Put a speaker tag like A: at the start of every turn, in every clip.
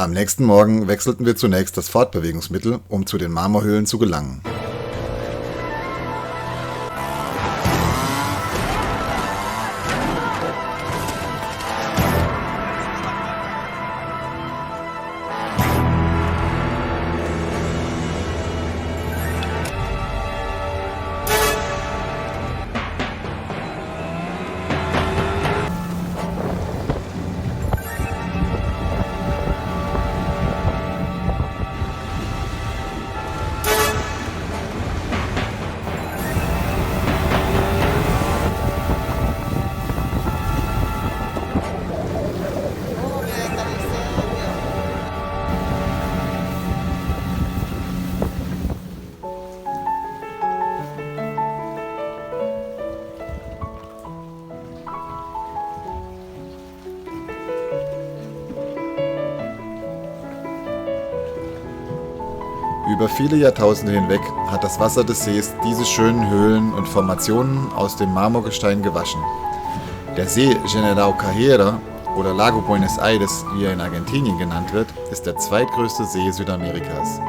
A: Am nächsten Morgen wechselten wir zunächst das Fortbewegungsmittel, um zu den Marmorhöhlen zu gelangen. Über viele Jahrtausende hinweg hat das Wasser des Sees diese schönen Höhlen und Formationen aus dem Marmorgestein gewaschen. Der See General Carrera oder Lago Buenos Aires, wie er in Argentinien genannt wird, ist der zweitgrößte See Südamerikas.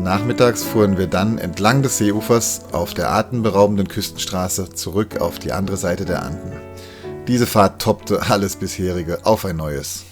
A: Nachmittags fuhren wir dann entlang des Seeufers auf der atemberaubenden Küstenstraße zurück auf die andere Seite der Anden. Diese Fahrt toppte alles bisherige auf ein neues.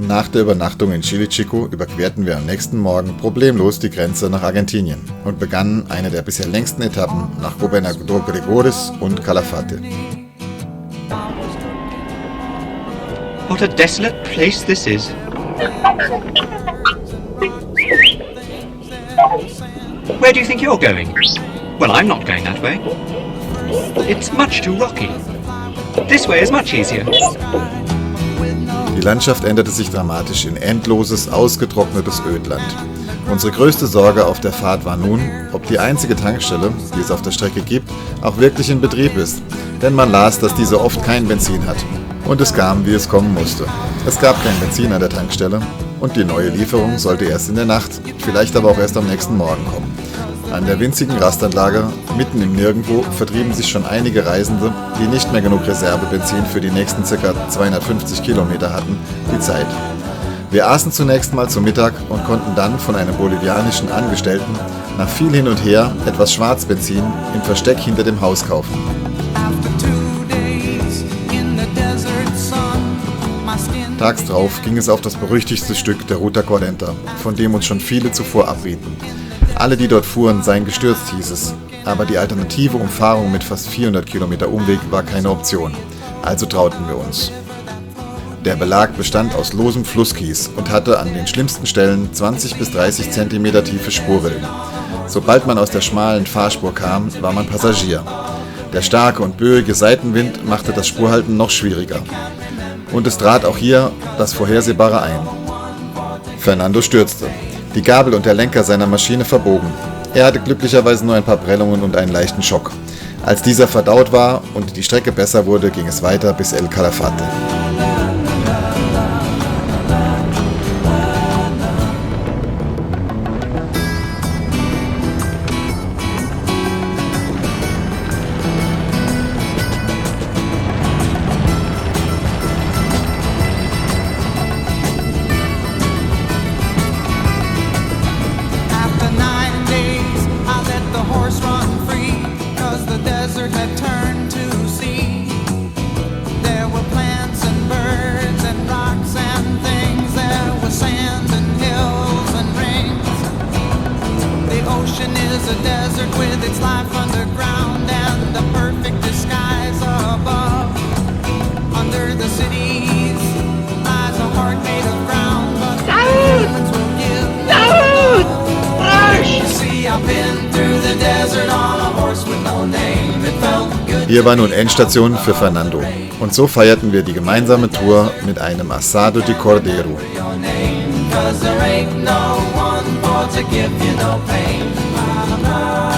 A: Nach der Übernachtung in Chilichico überquerten wir am nächsten Morgen problemlos die Grenze nach Argentinien und begannen eine der bisher längsten Etappen nach Gobernador Gregores und Calafate.
B: What a desolate place this is. Where do you think you're going? Well, I'm not going that way. It's much too rocky. This way is much easier.
A: Die Landschaft änderte sich dramatisch in endloses, ausgetrocknetes Ödland. Unsere größte Sorge auf der Fahrt war nun, ob die einzige Tankstelle, die es auf der Strecke gibt, auch wirklich in Betrieb ist. Denn man las, dass diese oft kein Benzin hat. Und es kam, wie es kommen musste. Es gab kein Benzin an der Tankstelle und die neue Lieferung sollte erst in der Nacht, vielleicht aber auch erst am nächsten Morgen kommen. An der winzigen Rastanlage, mitten im Nirgendwo, vertrieben sich schon einige Reisende, die nicht mehr genug Reservebenzin für die nächsten ca. 250 Kilometer hatten, die Zeit. Wir aßen zunächst mal zu Mittag und konnten dann von einem bolivianischen Angestellten nach viel hin und her etwas Schwarzbenzin im Versteck hinter dem Haus kaufen. Tags drauf ging es auf das berüchtigste Stück der Ruta 40, von dem uns schon viele zuvor abrieten. Alle, die dort fuhren, seien gestürzt, hieß es. Aber die alternative Umfahrung mit fast 400 Kilometer Umweg war keine Option. Also trauten wir uns. Der Belag bestand aus losem Flusskies und hatte an den schlimmsten Stellen 20 bis 30 Zentimeter tiefe Spurrillen. Sobald man aus der schmalen Fahrspur kam, war man Passagier. Der starke und böige Seitenwind machte das Spurhalten noch schwieriger. Und es trat auch hier das Vorhersehbare ein. Fernando stürzte. Die Gabel und der Lenker seiner Maschine verbogen. Er hatte glücklicherweise nur ein paar Prellungen und einen leichten Schock. Als dieser verdaut war und die Strecke besser wurde, ging es weiter bis El Calafate. Hier war nun Endstation für Fernando. Und so feierten wir die gemeinsame Tour mit einem Asado de Cordero.
C: Cause there ain't no one for to give you no pain.